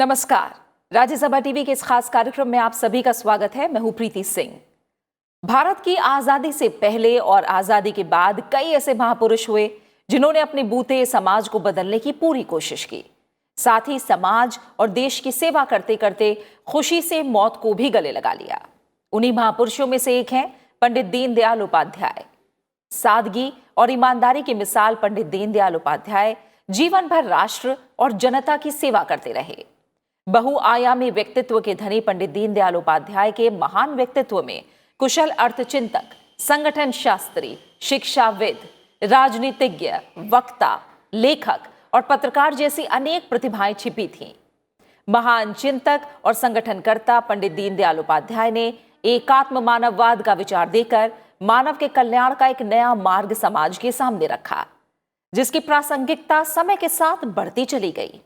नमस्कार। राज्यसभा टीवी के इस खास कार्यक्रम में आप सभी का स्वागत है। मैं हूं प्रीति सिंह। भारत की आजादी से पहले और आजादी के बाद कई ऐसे महापुरुष हुए जिन्होंने अपने बूते समाज को बदलने की पूरी कोशिश की। साथ ही समाज और देश की सेवा करते करते खुशी से मौत को भी गले लगा लिया। उन्हीं महापुरुषों में से एक हैं पंडित दीनदयाल उपाध्याय। सादगी और ईमानदारी की मिसाल पंडित दीनदयाल उपाध्याय जीवन भर राष्ट्र और जनता की सेवा करते रहे। बहुआयामी व्यक्तित्व के धनी पंडित दीनदयाल उपाध्याय के महान व्यक्तित्व में कुशल अर्थचिंतक, संगठन शास्त्री, शिक्षाविद, राजनीतिज्ञ, वक्ता, लेखक और पत्रकार जैसी अनेक प्रतिभाएं छिपी थीं। महान चिंतक और संगठनकर्ता पंडित दीनदयाल उपाध्याय ने एकात्म मानववाद का विचार देकर मानव के कल्याण का एक नया मार्ग समाज के सामने रखा, जिसकी प्रासंगिकता समय के साथ बढ़ती चली गई।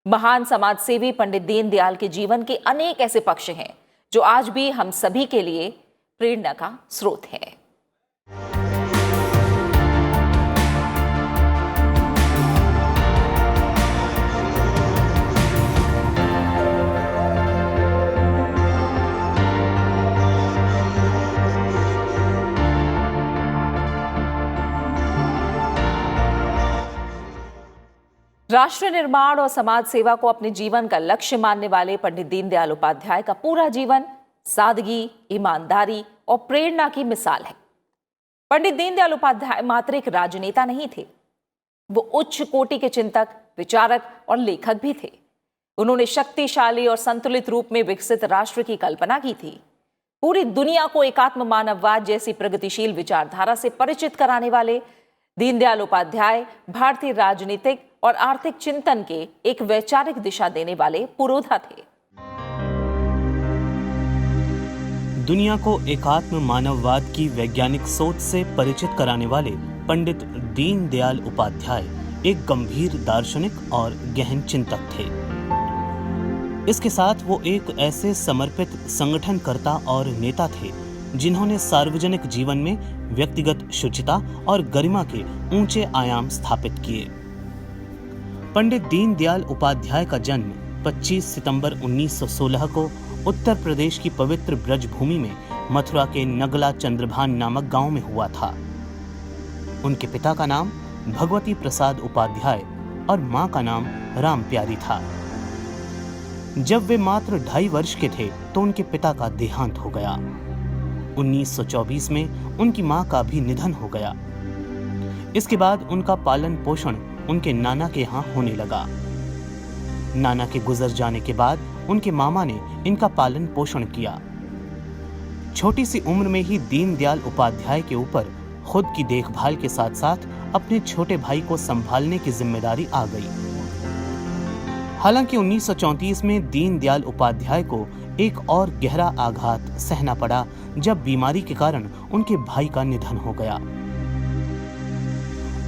महान समाजसेवी पंडित दीनदयाल के जीवन के अनेक ऐसे पक्ष हैं जो आज भी हम सभी के लिए प्रेरणा का स्रोत हैं। राष्ट्र निर्माण और समाज सेवा को अपने जीवन का लक्ष्य मानने वाले पंडित दीनदयाल उपाध्याय का पूरा जीवन सादगी, ईमानदारी और प्रेरणा की मिसाल है। पंडित दीनदयाल उपाध्याय मात्र एक राजनेता नहीं थे, वो उच्च कोटि के चिंतक, विचारक और लेखक भी थे। उन्होंने शक्तिशाली और संतुलित रूप में विकसित राष्ट्र की कल्पना की थी। पूरी दुनिया को एकात्म मानववाद जैसी प्रगतिशील विचारधारा से परिचित कराने वाले दीनदयाल उपाध्याय भारतीय राजनीतिक और आर्थिक चिंतन के एक वैचारिक दिशा देने वाले पुरोधा थे। दुनिया को एकात्म मानववाद की वैज्ञानिक सोच से परिचित कराने वाले पंडित दीनदयाल उपाध्याय एक गंभीर दार्शनिक और गहन चिंतक थे। इसके साथ वो एक ऐसे समर्पित संगठनकर्ता और नेता थे जिन्होंने सार्वजनिक जीवन में व्यक्तिगत शुचिता और गरिमा के ऊंचे आयाम स्थापित किए। पंडित दीनदयाल उपाध्याय का जन्म 25 सितंबर 1916 को उत्तर प्रदेश की पवित्र ब्रज भूमि में मथुरा के नगला चंद्रभान नामक गांव में हुआ था। उनके पिता का नाम भगवती प्रसाद उपाध्याय और मां का नाम राम प्यारी था। जब वे मात्र 2.5 वर्ष के थे तो उनके पिता का देहांत हो गया। 1924 में उनकी मां का भी निधन हो गया। इसके बाद उनका पालन पोषण उनके नाना के यहाँ होने लगा। नाना के गुजर जाने के बाद उनके मामा ने इनका पालन पोषण किया। छोटी सी उम्र में ही दीनदयाल उपाध्याय के ऊपर खुद की देखभाल के साथ साथ अपने छोटे भाई को संभालने की जिम्मेदारी आ गई। हालांकि 1934 में दीनदयाल उपाध्याय को एक और गहरा आघात सहना पड़ा जब बीमारी के कारण उनके भाई का निधन हो गया।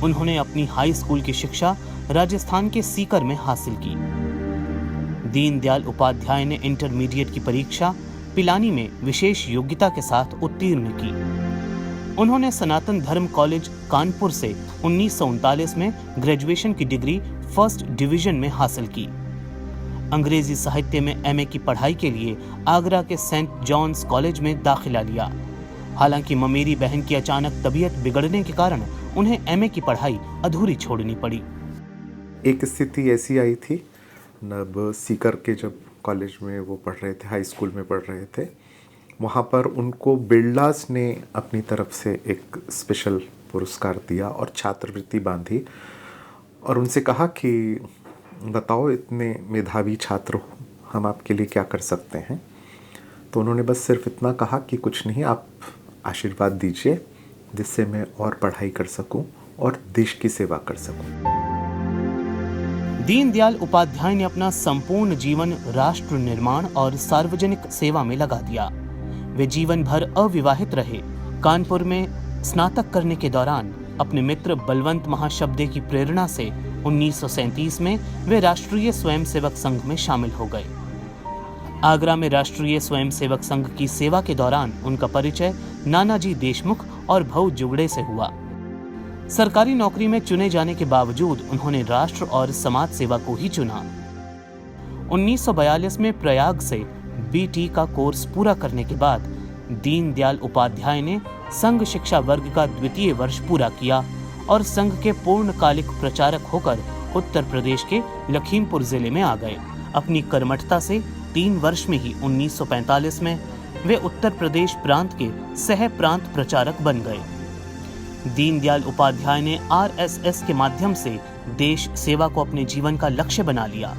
उन्होंने अपनी हाई स्कूल की शिक्षा राजस्थान के सीकर में हासिल की। दीनदयाल उपाध्याय ने इंटरमीडिएट की परीक्षा पिलानी में विशेष योग्यता के साथ उत्तीर्ण की। उन्होंने सनातन धर्म कॉलेज कानपुर से 1939 में ग्रेजुएशन की डिग्री फर्स्ट डिवीजन में हासिल की। अंग्रेजी साहित्य में एमए की पढ़ाई के लिए आगरा के सेंट जॉन्स कॉलेज में दाखिला लिया। हालांकि ममेरी बहन की अचानक तबीयत बिगड़ने के कारण उन्हें एमए की पढ़ाई अधूरी छोड़नी पड़ी। एक स्थिति ऐसी आई थी, जब सीकर के जब कॉलेज में वो पढ़ रहे थे, हाई स्कूल में पढ़ रहे थे, वहाँ पर उनको बिरलास ने अपनी तरफ से एक स्पेशल पुरस्कार दिया और छात्रवृत्ति बांधी और उनसे कहा कि बताओ, इतने मेधावी छात्र हो, हम आपके लिए क्या कर सकते हैं। तो उन्होंने बस सिर्फ इतना कहा कि कुछ नहीं, आप आशीर्वाद दीजिए जिससे मैं और पढ़ाई कर सकूं और देश की सेवा कर सकूं। दीनदयाल उपाध्याय ने अपना संपूर्ण जीवन राष्ट्र निर्माण और सार्वजनिक सेवा में लगा दिया। वे जीवन भर अविवाहित रहे। कानपुर में स्नातक करने के दौरान अपने मित्र बलवंत महाशब्दे की प्रेरणा से 1937 में वे राष्ट्रीय स्वयंसेवक संघ में शामिल हो गए। आगरा में राष्ट्रीय स्वयंसेवक संघ की सेवा के दौरान उनका परिचय नानाजी देशमुख और भऊ जुगड़े से हुआ। सरकारी नौकरी में चुने जाने के बावजूद उन्होंने राष्ट्र और समाज सेवा को ही चुना। 1942 में प्रयाग से बीटी का कोर्स पूरा करने के बाद दीनदयाल उपाध्याय ने संघ शिक्षा वर्ग का द्वितीय वर्ष पूरा किया और संघ के पूर्णकालिक प्रचारक होकर उत्तर प्रदेश के लखीमपुर जिले में आ गए। अपनी कर्मठता से 3 वर्ष में ही 1945 में वे उत्तर प्रदेश प्रांत के सह प्रांत प्रचारक बन गए। दीनदयाल उपाध्याय ने आरएसएस के माध्यम से देश सेवा को अपने जीवन का लक्ष्य बना लिया।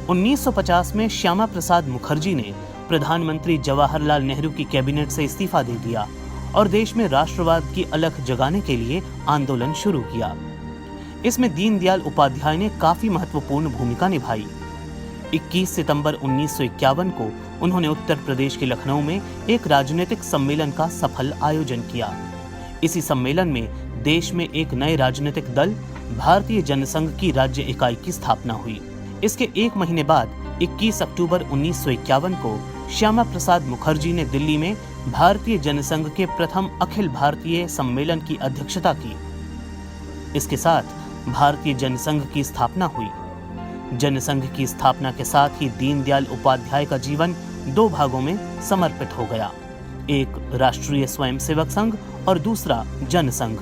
1950 में श्यामा प्रसाद मुखर्जी ने प्रधानमंत्री जवाहरलाल नेहरू की कैबिनेट से इस्तीफा दे दिया और देश में राष्ट्रवाद की अलख जगाने के लिए आंदोलन शुरू किया। इसमें दीनदयाल उपाध्याय ने काफी महत्वपूर्ण भूमिका निभाई। 21 सितंबर 1951 को उन्होंने उत्तर प्रदेश के लखनऊ में एक राजनीतिक सम्मेलन का सफल आयोजन किया। इसी सम्मेलन में देश में एक नए राजनीतिक दल भारतीय जनसंघ की राज्य इकाई की स्थापना हुई। इसके 1 महीने बाद 21 अक्टूबर 1951 को श्यामा प्रसाद मुखर्जी ने दिल्ली में भारतीय जनसंघ के प्रथम अखिल भारतीय सम्मेलन की अध्यक्षता की। इसके साथ भारतीय जनसंघ की स्थापना हुई। जनसंघ की स्थापना के साथ ही दीनदयाल उपाध्याय का जीवन 2 भागों में समर्पित हो गया, एक राष्ट्रीय स्वयंसेवक संघ और दूसरा जनसंघ।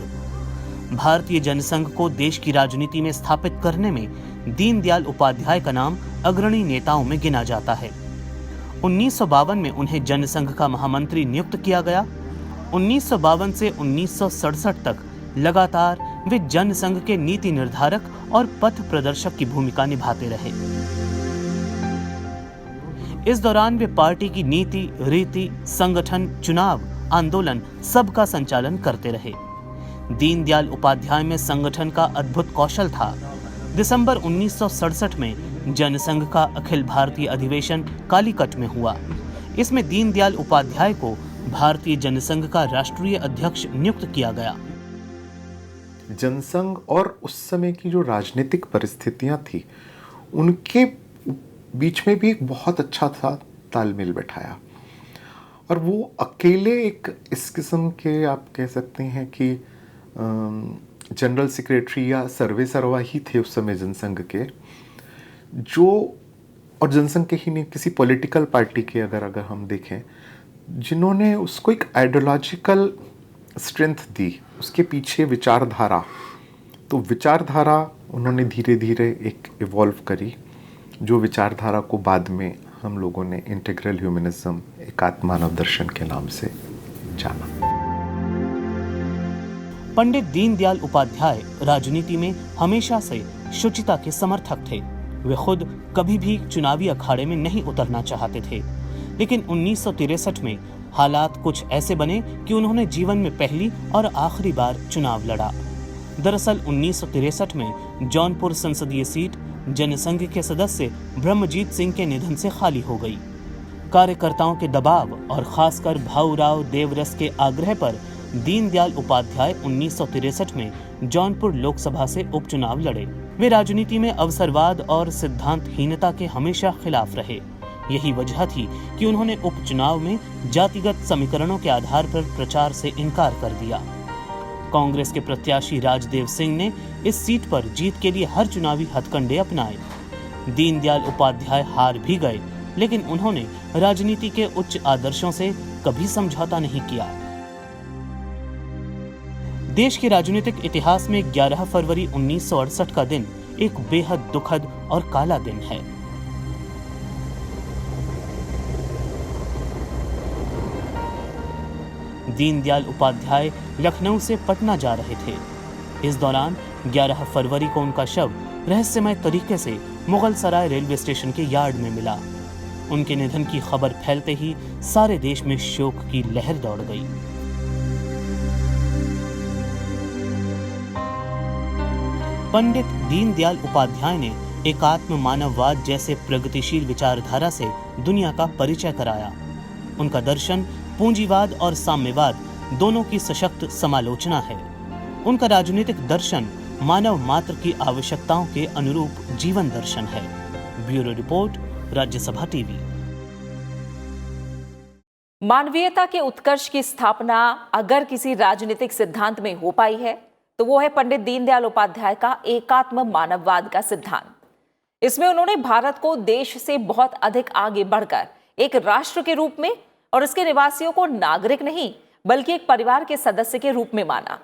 भारतीय जनसंघ को देश की राजनीति में स्थापित करने में दीनदयाल उपाध्याय का नाम अग्रणी नेताओं में गिना जाता है। 1952 में उन्हें जनसंघ का महामंत्री नियुक्त किया गया। 1952 से 1967 तक लगातार वे जनसंघ के नीति निर्धारक और पथ प्रदर्शक की भूमिका निभाते रहे। इस दौरान वे पार्टी की नीति, रीति, संगठन, चुनाव, आंदोलन सबका संचालन करते रहे। दीनदयाल उपाध्याय में संगठन का अद्भुत कौशल था। दिसंबर 1967 में जनसंघ का अखिल भारतीय अधिवेशन कालीकट में हुआ। इसमें दीनदयाल उपाध्याय को भारतीय जनसंघ का राष्ट्रीय अध्यक्ष नियुक्त किया गया। जनसंघ और उस समय की जो राजनीतिक परिस्थितियां थी, उनके बीच में भी एक बहुत अच्छा सा तालमेल बैठाया। और वो अकेले एक इस किस्म के, आप कह सकते हैं कि जनरल सेक्रेटरी या सर्वे सर्वा ही थे उस समय जनसंघ के, जो, और जनसंघ के ही नहीं, किसी पॉलिटिकल पार्टी के अगर हम देखें, जिन्होंने उसको एक आइडियोलॉजिकल स्ट्रेंथ दी, उसके पीछे विचारधारा। तो विचारधारा उन्होंने धीरे धीरे एक इवॉल्व करी, जो विचारधारा को बाद में हम लोगों ने इंटीग्रल ह्यूमनिज्म, एकात्म मानव दर्शन के नाम से जाना। पंडित दीनदयाल उपाध्याय राजनीति में हमेशा से शुचिता के समर्थक थे। वे खुद कभी भी चुनावी अखाड़े में नहीं उतरना चाहते थे, लेकिन 1963 में हालात कुछ ऐसे बने कि उन्होंने जीवन में पहली और आखिरी बार चुनाव लड़ा। दरअसल 1963 में जौनपुर संसदीय सीट जनसंघ के सदस्य ब्रह्मजीत सिंह के निधन से खाली हो गई। कार्यकर्ताओं के दबाव और खासकर भाऊराव देवरस के आग्रह पर दीनदयाल उपाध्याय 1963 में जौनपुर लोकसभा से उपचुनाव लड़े। वे राजनीति में अवसरवाद और सिद्धांतहीनता के हमेशा खिलाफ रहे। यही वजह थी कि उन्होंने उपचुनाव में जातिगत समीकरणों के आधार पर प्रचार से इनकार कर दिया। कांग्रेस के प्रत्याशी राजदेव सिंह ने इस सीट पर जीत के लिए हर चुनावी हथकंडे अपनाए। दीनदयाल उपाध्याय हार भी गए, लेकिन उन्होंने राजनीति के उच्च आदर्शों से कभी समझौता नहीं किया। देश के राजनीतिक इतिहास में 11 फरवरी 1968 का दिन एक बेहद दुखद और काला दिन है। दीनदयाल उपाध्याय लखनऊ से पटना जा रहे थे। इस दौरान 11 फरवरी को उनका शव रहस्यमय तरीके से मुगल सराय रेलवे स्टेशन के यार्ड में मिला। उनके निधन की खबर फैलते ही सारे देश में शोक की लहर दौड़ गई। पंडित दीनदयाल उपाध्याय ने एकात्म मानववाद जैसे प्रगतिशील विचारधारा से दुनिया का परिचय कराया। उनका दर्शन पूंजीवाद और साम्यवाद दोनों की सशक्त समालोचना है। उनका राजनीतिक दर्शन मानव मात्र की आवश्यकताओं के अनुरूप जीवन दर्शन है। Bureau report, Rajya Sabha TV. मानवीयता के उत्कर्ष की स्थापना अगर किसी राजनीतिक सिद्धांत में हो पाई है तो वो है पंडित दीनदयाल उपाध्याय का एकात्म मानववाद का सिद्धांत। इसमें उन्होंने भारत को देश से बहुत अधिक आगे बढ़कर एक राष्ट्र के रूप में और इसके निवासियों को नागरिक नहीं बल्कि एक परिवार के सदस्य के रूप में माना।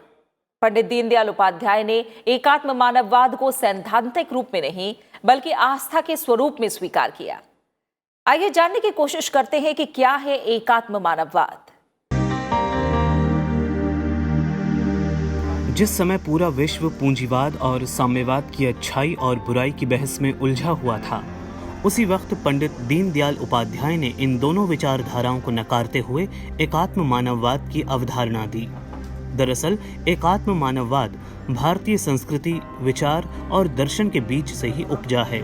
पंडित दीनदयाल उपाध्याय ने एकात्म मानववाद को सैद्धांतिक रूप में नहीं बल्कि आस्था के स्वरूप में स्वीकार किया। आइए जानने की कोशिश करते हैं कि क्या है एकात्म मानववाद। जिस समय पूरा विश्व पूंजीवाद और साम्यवाद की अच्छाई और बुराई की बहस में उलझा हुआ था, उसी वक्त पंडित दीनदयाल उपाध्याय ने इन दोनों विचारधाराओं को नकारते हुए एकात्म मानववाद की अवधारणा दी। दरअसल एकात्म मानववाद भारतीय संस्कृति, विचार और दर्शन के बीच से ही उपजा है।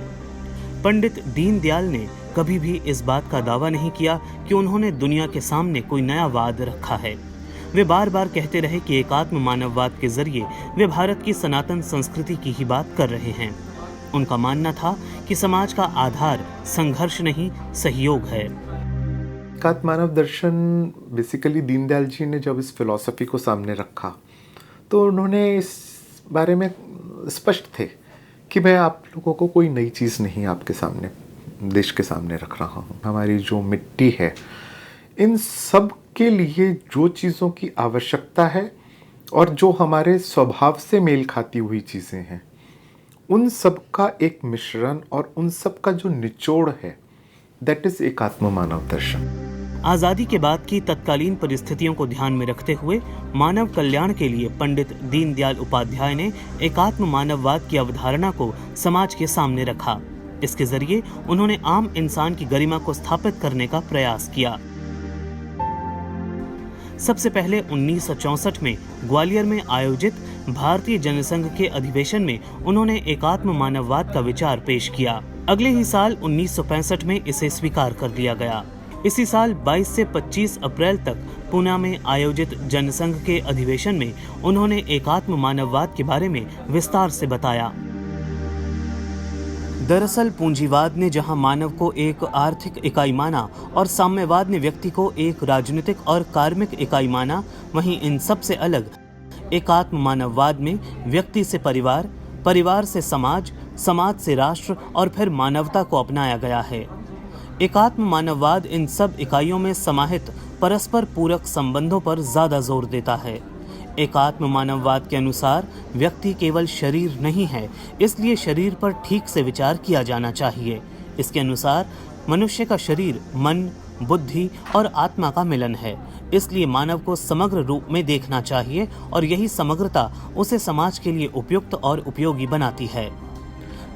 पंडित दीनदयाल ने कभी भी इस बात का दावा नहीं किया कि उन्होंने दुनिया के सामने कोई नया वाद रखा है। वे बार बार कहते रहे कि एकात्म मानववाद के जरिए वे भारत की सनातन संस्कृति की ही बात कर रहे हैं। उनका मानना था कि समाज का आधार संघर्ष नहीं, सहयोग है। एकात्म मानव दर्शन बेसिकली दीनदयाल जी ने जब इस फिलॉसफी को सामने रखा तो उन्होंने इस बारे में स्पष्ट थे कि मैं आप लोगों को कोई नई चीज़ नहीं आपके सामने, देश के सामने रख रहा हूँ। हमारी जो मिट्टी है, इन सब के लिए जो चीज़ों की आवश्यकता है और जो हमारे स्वभाव से मेल खाती हुई चीज़ें हैं, उन सब का एक मिश्रण और उन सब का जो निचोड़ है, दैट इज एकात्म मानव दर्शन। आजादी के बाद की तत्कालीन परिस्थितियों को ध्यान में रखते हुए मानव कल्याण के लिए पंडित दीनदयाल उपाध्याय ने एकात्म मानववाद की अवधारणा को समाज के सामने रखा। इसके जरिए उन्होंने आम इंसान की गरिमा को स्थापित करने का प्रयास किया। सबसे पहले 1964 में ग्वालियर में आयोजित भारतीय जनसंघ के अधिवेशन में उन्होंने एकात्म मानववाद का विचार पेश किया। अगले ही साल 1965 में इसे स्वीकार कर लिया गया। इसी साल 22 से 25 अप्रैल तक पुणे में आयोजित जनसंघ के अधिवेशन में उन्होंने एकात्म मानववाद के बारे में विस्तार से बताया। दरअसल पूंजीवाद ने जहां मानव को एक आर्थिक इकाई माना और साम्यवाद ने व्यक्ति को एक राजनीतिक और कार्मिक इकाई माना, वहीं इन सब से अलग एकात्म मानववाद में व्यक्ति से परिवार, परिवार से समाज, समाज से राष्ट्र और फिर मानवता को अपनाया गया है। एकात्म मानववाद इन सब इकाइयों में समाहित परस्पर पूरक संबंधों पर ज्यादा जोर देता है। एकात्म मानववाद के अनुसार व्यक्ति केवल शरीर नहीं है, इसलिए शरीर पर ठीक से विचार किया जाना चाहिए। इसके अनुसार मनुष्य का शरीर मन, बुद्धि और आत्मा का मिलन है, इसलिए मानव को समग्र रूप में देखना चाहिए और यही समग्रता उसे समाज के लिए उपयुक्त और उपयोगी बनाती है।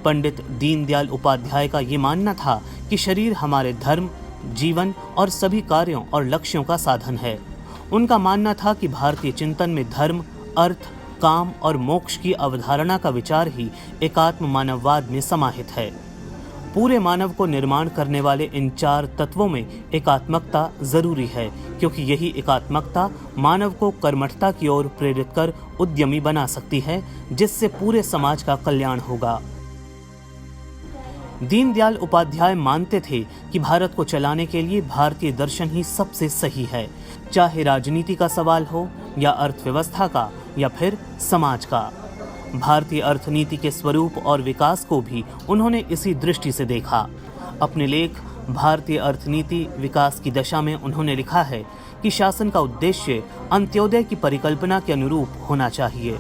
पंडित दीनदयाल उपाध्याय का ये मानना था कि शरीर हमारे धर्म, जीवन और सभी कार्यों और लक्ष्यों का साधन है। उनका मानना था कि भारतीय चिंतन में धर्म, अर्थ, काम और मोक्ष की अवधारणा का विचार ही एकात्म मानववाद में समाहित है। पूरे मानव को निर्माण करने वाले इन चार तत्वों में एकात्मकता जरूरी है, क्योंकि यही एकात्मकता मानव को कर्मठता की ओर प्रेरित कर उद्यमी बना सकती है, जिससे पूरे समाज का कल्याण होगा। दीनदयाल उपाध्याय मानते थे कि भारत को चलाने के लिए भारतीय दर्शन ही सबसे सही है, चाहे राजनीति का सवाल हो या अर्थव्यवस्था का या फिर समाज का। भारतीय अर्थनीति के स्वरूप और विकास को भी उन्होंने इसी दृष्टि से देखा। अपने लेख भारतीय अर्थनीति विकास की दशा में उन्होंने लिखा है कि शासन का उद्देश्य अंत्योदय की परिकल्पना के अनुरूप होना चाहिए।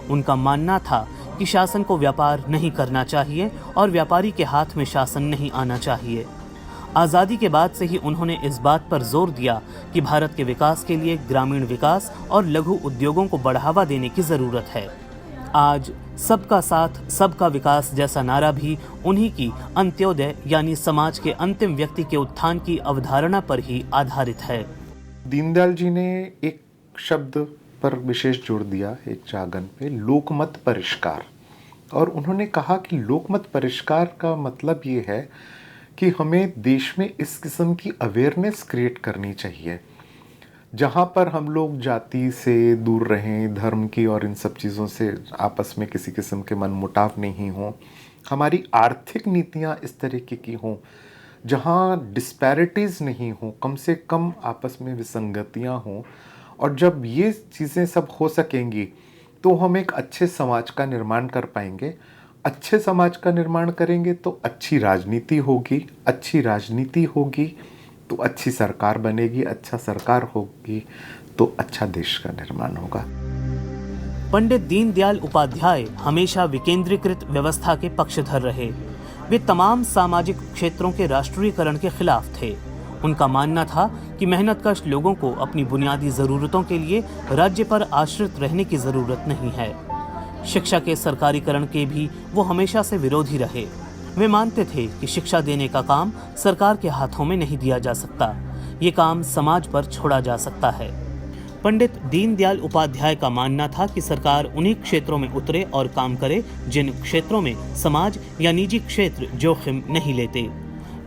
उनका मानना था कि शासन को व्यापार नहीं करना चाहिए और व्यापारी के हाथ में शासन नहीं आना चाहिए। आज़ादी के बाद से ही उन्होंने इस बात पर जोर दिया कि भारत के विकास के लिए ग्रामीण विकास और लघु उद्योगों को बढ़ावा देने की ज़रूरत है। आज सबका साथ सबका विकास जैसा नारा भी उन्हीं की अंत्योदय यानी समाज के अंतिम व्यक्ति के उत्थान की अवधारणा पर ही आधारित है। दीनदयाल जी ने एक शब्द पर विशेष जोर दिया एक जागन पे, लोकमत परिष्कार। और उन्होंने कहा कि लोकमत परिष्कार का मतलब ये है कि हमें देश में इस किस्म की अवेयरनेस क्रिएट करनी चाहिए, जहाँ पर हम लोग जाति से दूर रहें, धर्म की और इन सब चीज़ों से आपस में किसी किस्म के मनमुटाव नहीं हो। हमारी आर्थिक नीतियाँ इस तरीके की हों जहाँ डिस्पैरिटीज़ नहीं हो, कम से कम आपस में विसंगतियाँ हों। और जब ये चीज़ें सब हो सकेंगी तो हम एक अच्छे समाज का निर्माण कर पाएंगे अच्छे समाज का निर्माण करेंगे तो अच्छी राजनीति होगी, अच्छी राजनीति होगी तो अच्छी सरकार बनेगी, अच्छा सरकार होगी तो अच्छा देश का निर्माण होगा। पंडित दीनदयाल उपाध्याय हमेशा विकेंद्रीकृत व्यवस्था के पक्षधर रहे। वे तमाम सामाजिक क्षेत्रों के राष्ट्रीयकरण के खिलाफ थे। उनका मानना था कि मेहनतकश लोगों को अपनी बुनियादी जरूरतों के लिए राज्य पर आश्रित रहने की जरूरत नहीं है। शिक्षा के सरकारीकरण के भी वो हमेशा से विरोधी रहे। वे मानते थे कि शिक्षा देने का काम सरकार के हाथों में नहीं दिया जा सकता, ये काम समाज पर छोड़ा जा सकता है। पंडित दीनदयाल उपाध्याय का मानना था कि सरकार उन्हीं क्षेत्रों में उतरे और काम करे जिन क्षेत्रों में समाज या निजी क्षेत्र जोखिम नहीं लेते।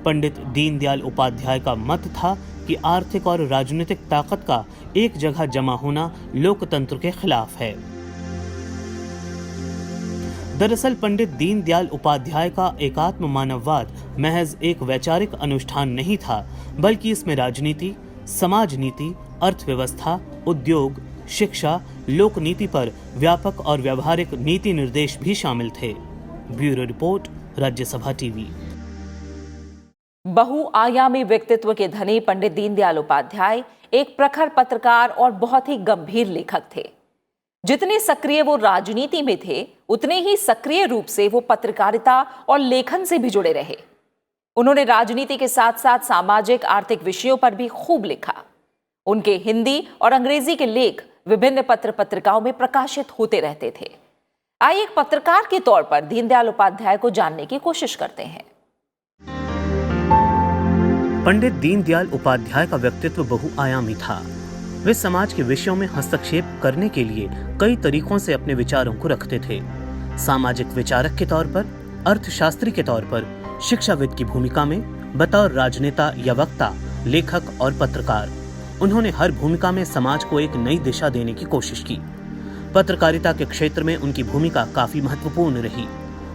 पंडित दीनदयाल उपाध्याय का मत था कि आर्थिक और राजनीतिक ताकत का एक जगह जमा होना लोकतंत्र के खिलाफ है। दरअसल पंडित दीनदयाल उपाध्याय का एकात्म मानववाद महज एक वैचारिक अनुष्ठान नहीं था, बल्कि इसमें राजनीति, समाज नीति, अर्थव्यवस्था, उद्योग, शिक्षा, लोक नीति पर व्यापक और व्यावहारिक नीति निर्देश भी शामिल थे। Bureau report, Rajya Sabha TV. बहुआयामी व्यक्तित्व के धनी पंडित दीनदयाल उपाध्याय एक प्रखर पत्रकार और बहुत ही गंभीर लेखक थे। जितने सक्रिय वो राजनीति में थे, उतने ही सक्रिय रूप से वो पत्रकारिता और लेखन से भी जुड़े रहे। उन्होंने राजनीति के साथ साथ सामाजिक आर्थिक विषयों पर भी खूब लिखा। उनके हिंदी और अंग्रेजी के लेख विभिन्न पत्र पत्रिकाओं में प्रकाशित होते रहते थे। आइए एक पत्रकार के तौर पर दीनदयाल उपाध्याय को जानने की कोशिश करते हैं। पंडित दीनदयाल उपाध्याय का व्यक्तित्व बहुआयामी था। वे समाज के विषयों में हस्तक्षेप करने के लिए कई तरीकों से अपने विचारों को रखते थे। सामाजिक विचारक के तौर पर, अर्थशास्त्री के तौर पर, शिक्षाविद की भूमिका में, बतौर राजनेता या वक्ता, लेखक और पत्रकार, उन्होंने हर भूमिका में समाज को एक नई दिशा देने की कोशिश की। पत्रकारिता के क्षेत्र में उनकी भूमिका काफी महत्वपूर्ण रही।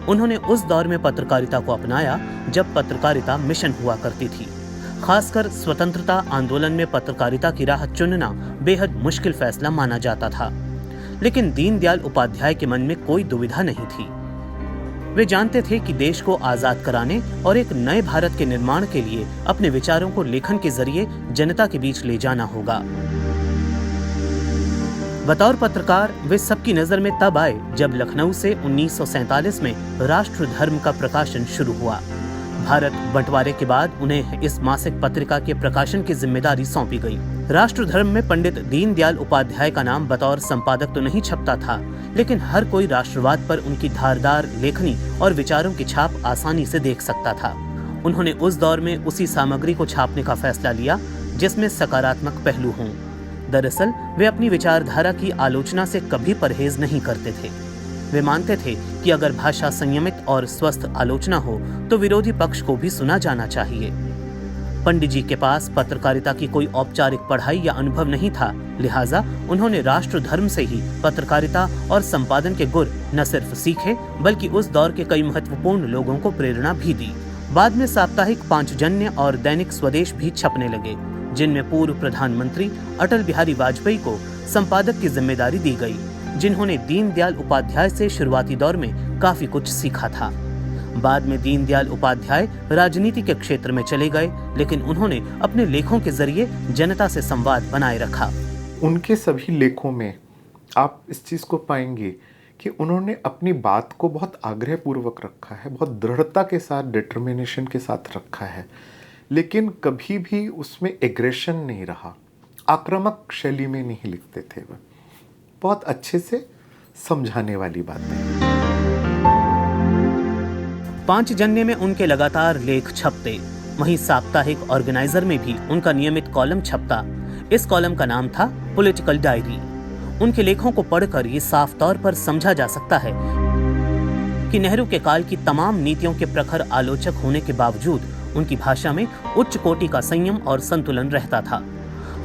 उन्होंने उस दौर में पत्रकारिता को अपनाया जब पत्रकारिता मिशन हुआ करती थी। खासकर स्वतंत्रता आंदोलन में पत्रकारिता की राह चुनना बेहद मुश्किल फैसला माना जाता था। लेकिन दीनदयाल उपाध्याय के मन में कोई दुविधा नहीं थी। वे जानते थे कि देश को आजाद कराने और एक नए भारत के निर्माण के लिए अपने विचारों को लेखन के जरिए जनता के बीच ले जाना होगा। बतौर पत्रकार वे सबकी नजर में तब आए जब लखनऊ से 1947 में राष्ट्र धर्म का प्रकाशन शुरू हुआ। भारत बंटवारे के बाद उन्हें इस मासिक पत्रिका के प्रकाशन की जिम्मेदारी सौंपी गई। राष्ट्र धर्म में पंडित दीनदयाल उपाध्याय का नाम बतौर संपादक तो नहीं छपता था, लेकिन हर कोई राष्ट्रवाद पर उनकी धारदार लेखनी और विचारों की छाप आसानी से देख सकता था। उन्होंने उस दौर में उसी सामग्री को छापने का फैसला लिया जिसमें सकारात्मक पहलू हों। दरअसल वे अपनी विचारधारा की आलोचना से कभी परहेज नहीं करते थे। वे मानते थे कि अगर भाषा संयमित और स्वस्थ आलोचना हो तो विरोधी पक्ष को भी सुना जाना चाहिए। पंडित जी के पास पत्रकारिता की कोई औपचारिक पढ़ाई या अनुभव नहीं था, लिहाजा उन्होंने राष्ट्र धर्म से ही पत्रकारिता और संपादन के गुर न सिर्फ सीखे बल्कि उस दौर के कई महत्वपूर्ण लोगों को प्रेरणा भी दी। बाद में साप्ताहिक पांचजन्य और दैनिक स्वदेश भी छपने लगे, जिनमें पूर्व प्रधानमंत्री अटल बिहारी वाजपेयी को संपादक की जिम्मेदारी दी गई, जिन्होंने दीनदयाल उपाध्याय से शुरुआती दौर में काफी कुछ सीखा था। बाद में दीनदयाल उपाध्याय राजनीति के क्षेत्र में चले गए, लेकिन उन्होंने अपने लेखों के जरिए जनता से संवाद बनाए रखा। उनके सभी लेखों में आप इस चीज़ को पाएंगे कि उन्होंने अपनी बात को बहुत आग्रहपूर्वक रखा है, बहुत दृढ़ता के साथ, डिटर्मिनेशन के साथ रखा है, लेकिन कभी भी उसमें एग्रेशन नहीं रहा, आक्रामक शैली में नहीं लिखते थे। वह बहुत अच्छे से समझाने वाली बातें। पांचजन्य में उनके लगातार लेख छपते, वहीं साप्ताहिक ऑर्गेनाइजर में भी उनका नियमित कॉलम छपता। इस कॉलम का नाम था पॉलिटिकल डायरी। उनके लेखों को पढ़कर ये साफ तौर पर समझा जा सकता है कि नेहरू के काल की तमाम नीतियों के प्रखर आलोचक होने के बावजूद उनकी भाषा में उच्च कोटि का संयम और संतुलन रहता था।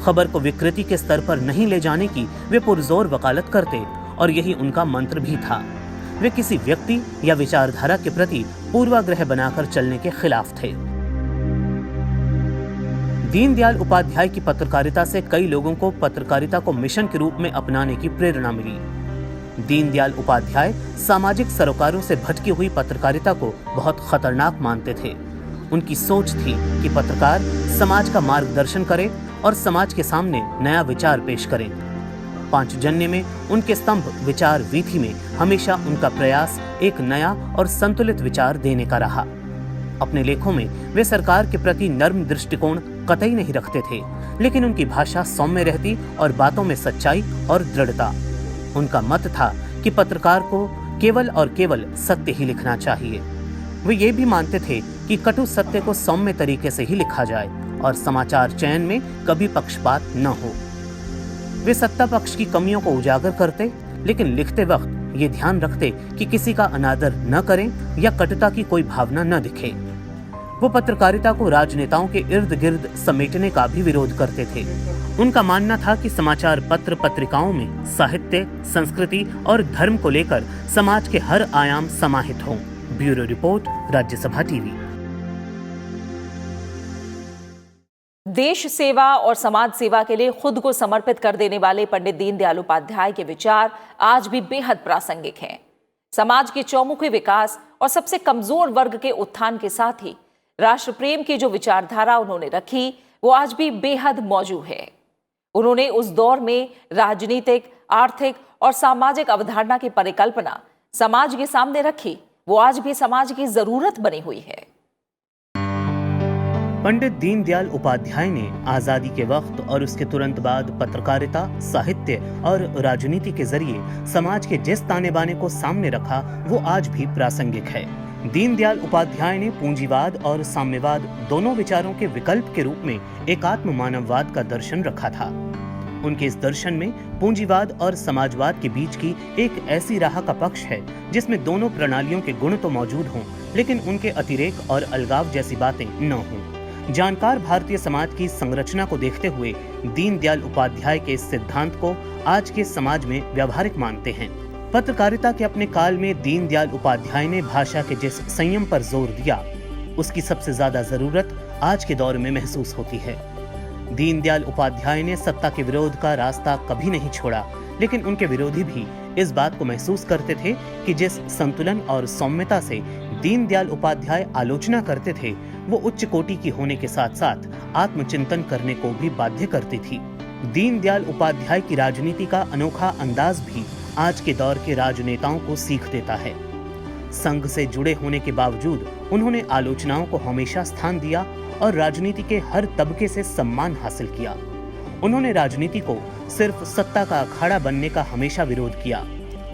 खबर को विकृति के स्तर पर नहीं ले जाने की वे पुरजोर वकालत करते और यही उनका मंत्र भी था। वे किसी व्यक्ति या विचारधारा के प्रति पूर्वाग्रह बनाकर चलने के खिलाफ थे। दीनदयाल उपाध्याय की पत्रकारिता से कई लोगों को पत्रकारिता को मिशन के रूप में अपनाने की प्रेरणा मिली। दीनदयाल उपाध्याय सामाजिक सरोकारों से भटकी हुई पत्रकारिता को बहुत खतरनाक मानते थे। उनकी सोच थी कि पत्रकार समाज का मार्गदर्शन करे और समाज के सामने नया विचार पेश करे। पांचजन्य में उनके स्तंभ विचार वीथी में हमेशा उनका प्रयास एक नया और संतुलित विचार देने का रहा। अपने लेखों में वे सरकार के प्रति नर्म दृष्टिकोण कतई नहीं रखते थे, लेकिन उनकी भाषा सौम्य रहती और बातों में सच्चाई और दृढ़ता। उनका मत था कि पत्रकार को केवल और केवल सत्य ही लिखना चाहिए। वे ये भी मानते थे कि कटु सत्य को सौम्य तरीके से ही लिखा जाए और समाचार चयन में कभी पक्षपात न हो। वे सत्ता पक्ष की कमियों को उजागर करते, लेकिन लिखते वक्त ये ध्यान रखते कि किसी का अनादर न करें या कटुता की कोई भावना न दिखे। वो पत्रकारिता को राजनेताओं के इर्द गिर्द समेटने का भी विरोध करते थे। उनका मानना था कि समाचार पत्र पत्रिकाओं में साहित्य, संस्कृति और धर्म को लेकर समाज के हर आयाम समाहित हों। Bureau report, Rajya Sabha TV. देश सेवा और समाज सेवा के लिए खुद को समर्पित कर देने वाले पंडित दीनदयाल उपाध्याय के विचार आज भी बेहद प्रासंगिक हैं। समाज के चौमुखी विकास और सबसे कमजोर वर्ग के उत्थान के साथ ही राष्ट्र प्रेम की जो विचारधारा उन्होंने रखी, वो आज भी बेहद मौजूद है। उन्होंने उस दौर में राजनीतिक, आर्थिक और सामाजिक अवधारणा की परिकल्पना समाज के सामने रखी। वो आज भी समाज की जरूरत बनी हुई है। पंडित दीनदयाल उपाध्याय ने आजादी के वक्त और उसके तुरंत बाद पत्रकारिता, साहित्य और राजनीति के जरिए समाज के जिस ताने बाने को सामने रखा, वो आज भी प्रासंगिक है। दीनदयाल उपाध्याय ने पूंजीवाद और साम्यवाद दोनों विचारों के विकल्प के रूप में एकात्म मानववाद का दर्शन रखा था। उनके इस दर्शन में पूंजीवाद और समाजवाद के बीच की एक ऐसी राह का पक्ष है जिसमें दोनों प्रणालियों के गुण तो मौजूद हों, लेकिन उनके अतिरेक और अलगाव जैसी बातें न हों। जानकार भारतीय समाज की संरचना को देखते हुए दीनदयाल उपाध्याय के इस सिद्धांत को आज के समाज में व्यावहारिक मानते हैं। पत्रकारिता के अपने काल में दीनदयाल उपाध्याय ने भाषा के जिस संयम पर जोर दिया, उसकी सबसे ज्यादा जरूरत आज के दौर में महसूस होती है। दीनदयाल उपाध्याय ने सत्ता के विरोध का रास्ता कभी नहीं छोड़ा, लेकिन उनके विरोधी भी इस बात को महसूस करते थे कि जिस संतुलन और सौम्यता से दीनदयाल उपाध्याय आलोचना करते थे, वो उच्च कोटि की होने के साथ साथ आत्मचिंतन करने को भी बाध्य करती थी। दीनदयाल उपाध्याय की राजनीति का अनोखा अंदाज भी आज के दौर के राजनेताओं को सीख देता है। संघ से जुड़े होने के बावजूद उन्होंने आलोचनाओं को हमेशा स्थान दिया और राजनीति के हर तबके से सम्मान हासिल किया। उन्होंने राजनीति को सिर्फ सत्ता का अखाड़ा बनने का हमेशा विरोध किया।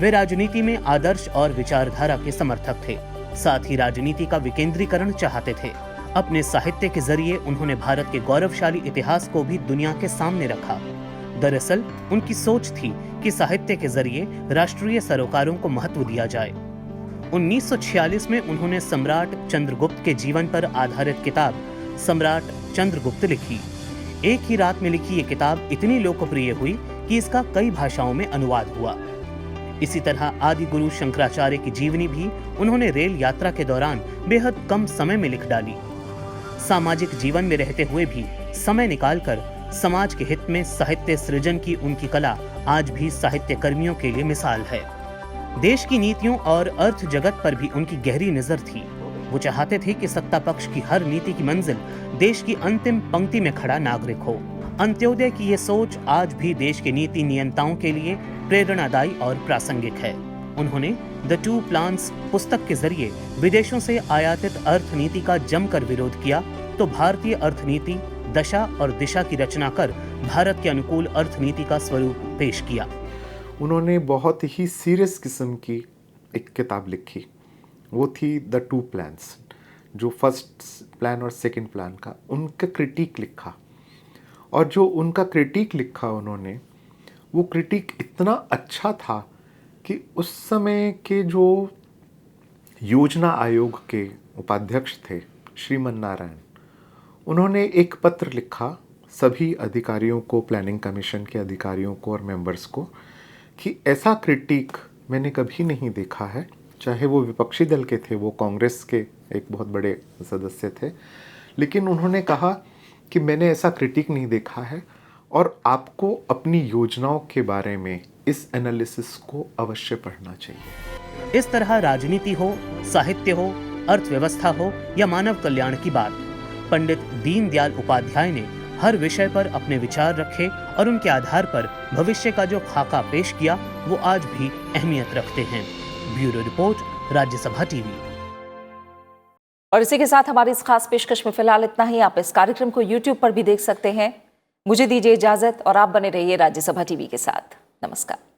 वे राजनीति में आदर्श और विचारधारा के समर्थक थे, साथ ही राजनीति का विकेंद्रीकरण चाहते थे। अपने साहित्य के जरिए उन्होंने भारत के गौरवशाली इतिहास को भी दुनिया के सामने रखा। दरअसल उनकी सोच थी कि साहित्य के जरिए राष्ट्रीय सरोकारों को महत्व दिया जाए। 1946 में उन्होंने सम्राट चंद्रगुप्त के जीवन पर आधारित किताब सम्राट चंद्रगुप्त लिखी। एक ही रात में लिखी ये किताब इतनी लोकप्रिय हुई कि इसका कई भाषाओं में अनुवाद हुआ। इसी तरह आदि गुरु शंकराचार्य की जीवनी भी उन्होंने रेल यात्रा के दौरान बेहद कम समय में लिख डाली। सामाजिक जीवन में रहते हुए भी समय निकालकर समाज के हित में साहित्य सृजन की उनकी कला आज भी साहित्य कर्मियों के लिए मिसाल है। देश की नीतियों और अर्थ जगत पर भी उनकी गहरी नजर थी। वो चाहते थे कि सत्ता पक्ष की हर नीति की मंजिल देश की अंतिम पंक्ति में खड़ा नागरिक हो। अंत्योदय की ये सोच आज भी देश के नीति नियंताओं के लिए प्रेरणादायी और प्रासंगिक है। उन्होंने द टू प्लान्स पुस्तक के जरिए विदेशों से आयातित अर्थनीति का जमकर विरोध किया, तो भारतीय अर्थनीति दशा और दिशा की रचना कर भारत के अनुकूल अर्थनीति का स्वरूप पेश किया। उन्होंने बहुत ही सीरियस किस्म की एक किताब लिखी, वो थी द टू प्लान्स, जो फर्स्ट प्लान और सेकंड प्लान का उनका क्रिटिक लिखा। और जो उनका क्रिटिक लिखा उन्होंने, वो क्रिटिक इतना अच्छा था कि उस समय के जो योजना आयोग के उपाध्यक्ष थे श्रीमन नारायण, उन्होंने एक पत्र लिखा सभी अधिकारियों को, प्लानिंग कमीशन के अधिकारियों को और मेंबर्स को, कि ऐसा क्रिटिक मैंने कभी नहीं देखा है। चाहे वो विपक्षी दल के थे, वो कांग्रेस के एक बहुत बड़े सदस्य थे, लेकिन उन्होंने कहा कि मैंने ऐसा क्रिटिक नहीं देखा है और आपको अपनी योजनाओं के बारे में इस एनालिसिस को अवश्य पढ़ना चाहिए। इस तरह राजनीति हो, साहित्य हो, अर्थव्यवस्था हो या मानव कल्याण की बात, पंडित दीनदयाल उपाध्याय ने हर विषय पर अपने विचार रखे और उनके आधार पर भविष्य का जो खाका पेश किया वो आज भी अहमियत रखते हैं। Bureau report, Rajya Sabha TV. और इसी के साथ हमारी इस खास पेशकश में फिलहाल इतना ही। आप इस कार्यक्रम को YouTube पर भी देख सकते हैं। मुझे दीजिए इजाजत और आप बने रहिए राज्यसभा टीवी के साथ। नमस्कार।